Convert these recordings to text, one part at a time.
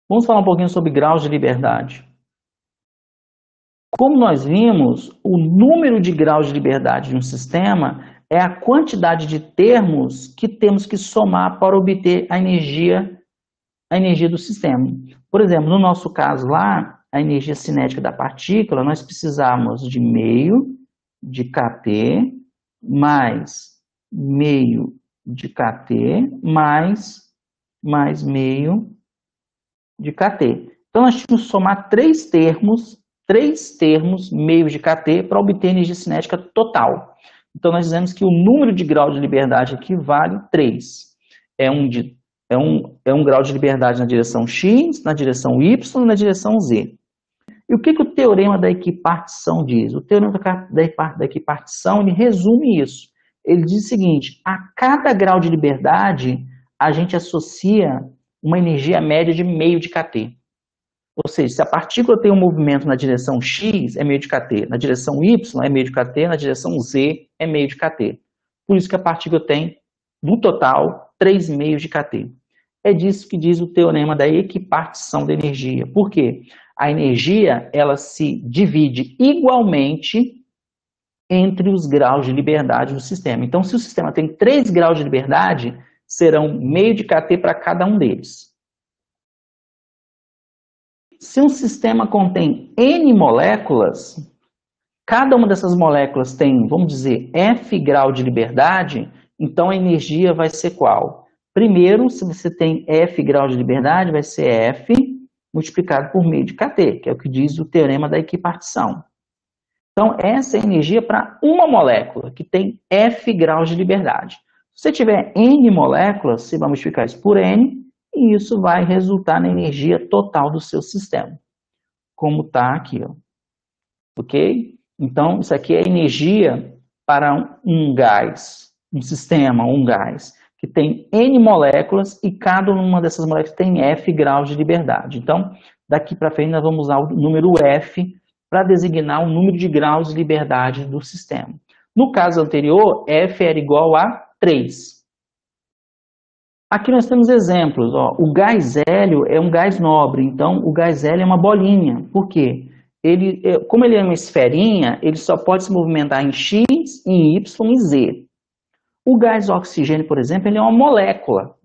Vamos falar um pouquinho sobre graus de liberdade. Como nós vimos, o número de graus de liberdade de um sistema é a quantidade de termos que temos que somar para obter a energia do sistema. Por exemplo, no nosso caso lá, a energia cinética da partícula, nós precisamos de meio de kT mais meio de kT mais meio de kT. Então, nós tínhamos que somar três termos meios de kT para obter energia cinética total. Então, nós dizemos que o número de graus de liberdade aqui vale 3. É um grau de liberdade na direção x, na direção y e na direção z. E o que o teorema da equipartição diz? O teorema da equipartição ele resume isso. Ele diz o seguinte: a cada grau de liberdade, a gente associa uma energia média de meio de kT. Ou seja, se a partícula tem um movimento na direção x, é meio de kT, na direção y é meio de kT, na direção z é meio de kT. Por isso que a partícula tem, no total, 3 meios de kT. É disso que diz o teorema da equipartição da energia. Por quê? A energia ela se divide igualmente entre os graus de liberdade do sistema. Então, se o sistema tem 3 graus de liberdade, serão meio de kT para cada um deles. Se um sistema contém N moléculas, cada uma dessas moléculas tem, vamos dizer, F grau de liberdade, então a energia vai ser qual? Primeiro, se você tem F grau de liberdade, vai ser F multiplicado por meio de kT, que é o que diz o teorema da equipartição. Então, essa é a energia para uma molécula, que tem F graus de liberdade. Se você tiver N moléculas, você vai multiplicar isso por N, e isso vai resultar na energia total do seu sistema, como está aqui, ó. Ok? Então, isso aqui é energia para um gás, um sistema, um gás, que tem N moléculas e cada uma dessas moléculas tem F graus de liberdade. Então, daqui para frente nós vamos usar o número F para designar o número de graus de liberdade do sistema. No caso anterior, F era igual a 3. Aqui nós temos exemplos. Ó. O gás hélio é um gás nobre, então o gás hélio é uma bolinha. Por quê? Como ele é uma esferinha, ele só pode se movimentar em X, em Y e Z. O gás oxigênio, por exemplo, ele é uma molécula.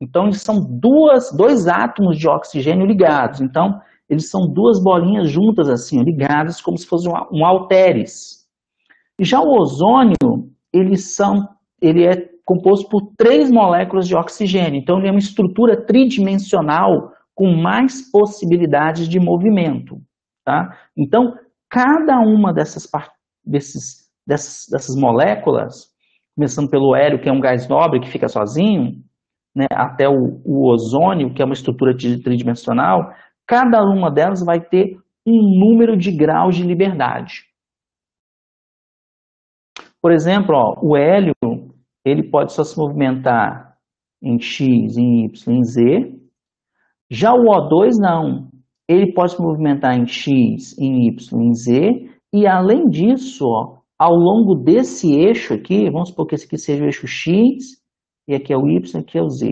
Então, eles são dois átomos de oxigênio ligados. Então, eles são duas bolinhas juntas, assim, ligadas, como se fosse um halteres. Já o ozônio, ele é composto por 3 moléculas de oxigênio. Então, ele é uma estrutura tridimensional com mais possibilidades de movimento. Tá? Então, cada uma dessas moléculas, começando pelo hélio, que é um gás nobre que fica sozinho, né, até o ozônio, que é uma estrutura tridimensional, cada uma delas vai ter um número de graus de liberdade. Por exemplo, ó, o hélio ele pode só se movimentar em X, em Y, em Z. Já o O2 não. Ele pode se movimentar em X, em Y, em Z. E além disso, ó, ao longo desse eixo aqui, vamos supor que esse aqui seja o eixo X, e aqui é o Y, aqui é o Z.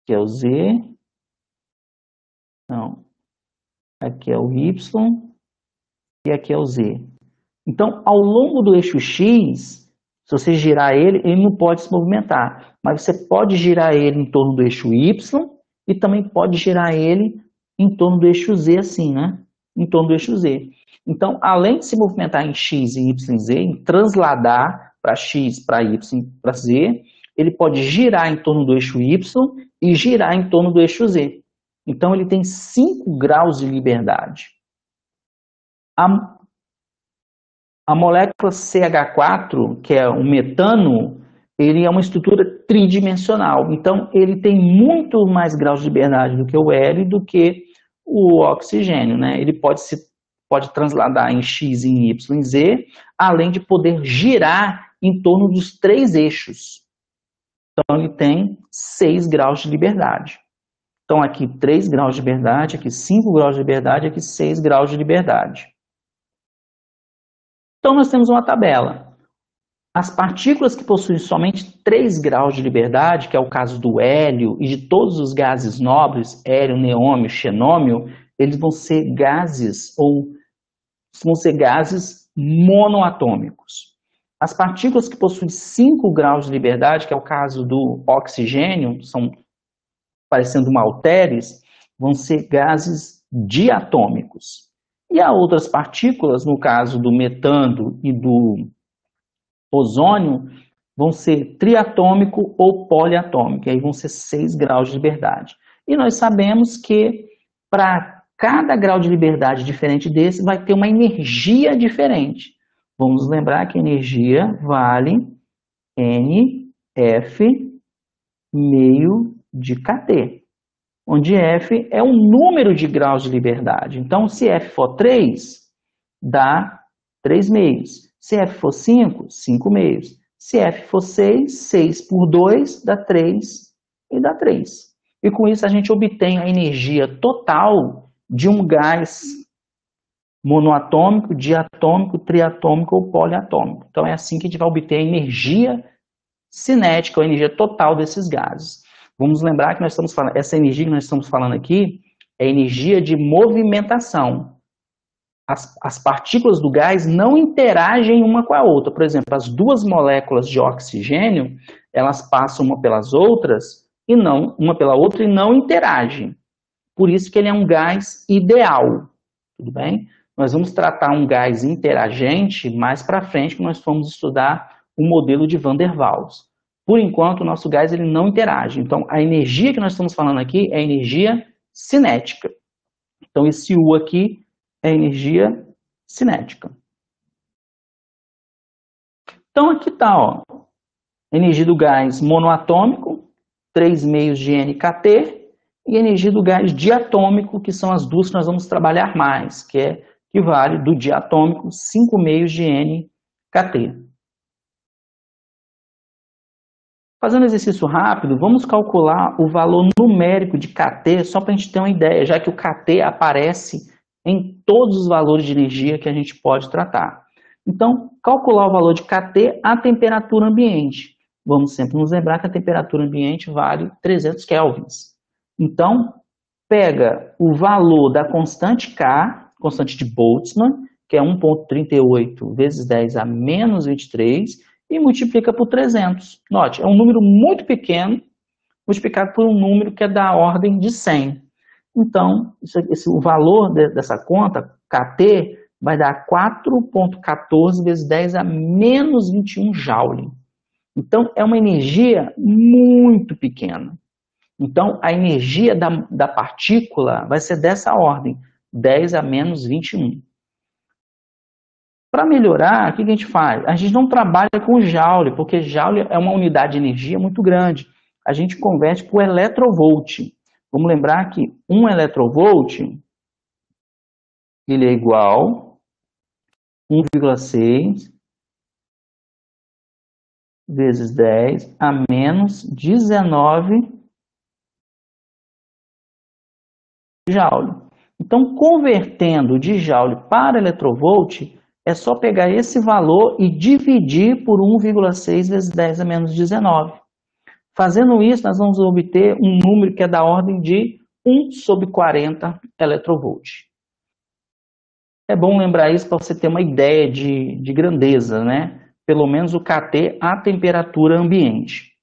Aqui é o Z. Não. Aqui é o Y, e aqui é o Z. Então, ao longo do eixo X, se você girar ele, ele não pode se movimentar. Mas você pode girar ele em torno do eixo Y e também pode girar ele em torno do eixo Z, assim, né? Em torno do eixo Z. Então, além de se movimentar em X, em Y, em Z, em transladar para X, para Y, para Z, ele pode girar em torno do eixo Y e girar em torno do eixo Z. Então, ele tem 5 graus de liberdade. A molécula CH4, que é o metano, ele é uma estrutura tridimensional. Então, ele tem muito mais graus de liberdade do que o hélio do que o oxigênio, né? Ele pode transladar em X, em Y, em Z, além de poder girar em torno dos 3 eixos. Então, ele tem 6 graus de liberdade. Então, aqui 3 graus de liberdade, aqui 5 graus de liberdade, aqui 6 graus de liberdade. Então, nós temos uma tabela. As partículas que possuem somente 3 graus de liberdade, que é o caso do hélio e de todos os gases nobres, hélio, neônio, xenônio, eles vão ser gases monoatômicos. As partículas que possuem 5 graus de liberdade, que é o caso do oxigênio, são parecendo uma halteres, vão ser gases diatômicos. E há outras partículas, no caso do metano e do ozônio, vão ser triatômico ou poliatômico, e aí vão ser 6 graus de liberdade. E nós sabemos que para cada grau de liberdade diferente desse, vai ter uma energia diferente. Vamos lembrar que energia vale NF meio de kT, onde F é o número de graus de liberdade. Então, se F for 3, dá 3 meios. Se F for 5, 5 meios. Se F for 6, 6 por 2 dá 3 e dá 3. E com isso a gente obtém a energia total de um gás monoatômico, diatômico, triatômico ou poliatômico. Então é assim que a gente vai obter a energia cinética, ou a energia total desses gases. Vamos lembrar que nós estamos falando, essa energia que nós estamos falando aqui é energia de movimentação. As partículas do gás não interagem uma com a outra. Por exemplo, as duas moléculas de oxigênio, elas passam uma pelas outras e não uma pela outra e não interagem. Por isso que ele é um gás ideal, tudo bem? Nós vamos tratar um gás interagente mais para frente, que nós vamos estudar o modelo de Van der Waals. Por enquanto, o nosso gás ele não interage. Então, a energia que nós estamos falando aqui é energia cinética. Então, esse U aqui é energia cinética. Então, aqui está, ó, energia do gás monoatômico, 3 meios de NKT, e energia do gás diatômico, que são as duas que nós vamos trabalhar mais, que vale do diatômico 5 meios de NKT. Fazendo exercício rápido, vamos calcular o valor numérico de kT, só para a gente ter uma ideia, já que o kT aparece em todos os valores de energia que a gente pode tratar. Então, calcular o valor de kT à temperatura ambiente. Vamos sempre nos lembrar que a temperatura ambiente vale 300 kelvins. Então, pega o valor da constante K, constante de Boltzmann, que é 1,38 vezes 10 a menos 23, e multiplica por 300. Note, é um número muito pequeno, multiplicado por um número que é da ordem de 100. Então, o valor dessa conta, kT, vai dar 4,14 vezes 10 a menos 21 joule. Então, é uma energia muito pequena. Então, a energia da partícula vai ser dessa ordem, 10 a menos 21. Para melhorar, o que a gente faz? A gente não trabalha com joule, porque joule é uma unidade de energia muito grande. A gente converte para o eletrovolt. Vamos lembrar que 1 eletrovolt ele é igual a 1,6 vezes 10 a menos 19 joule. Então, convertendo de joule para eletrovolt, é só pegar esse valor e dividir por 1,6 vezes 10 a menos 19. Fazendo isso, nós vamos obter um número que é da ordem de 1 sobre 40 eletrovolt. É bom lembrar isso para você ter uma ideia de grandeza, né? Pelo menos o kT à temperatura ambiente.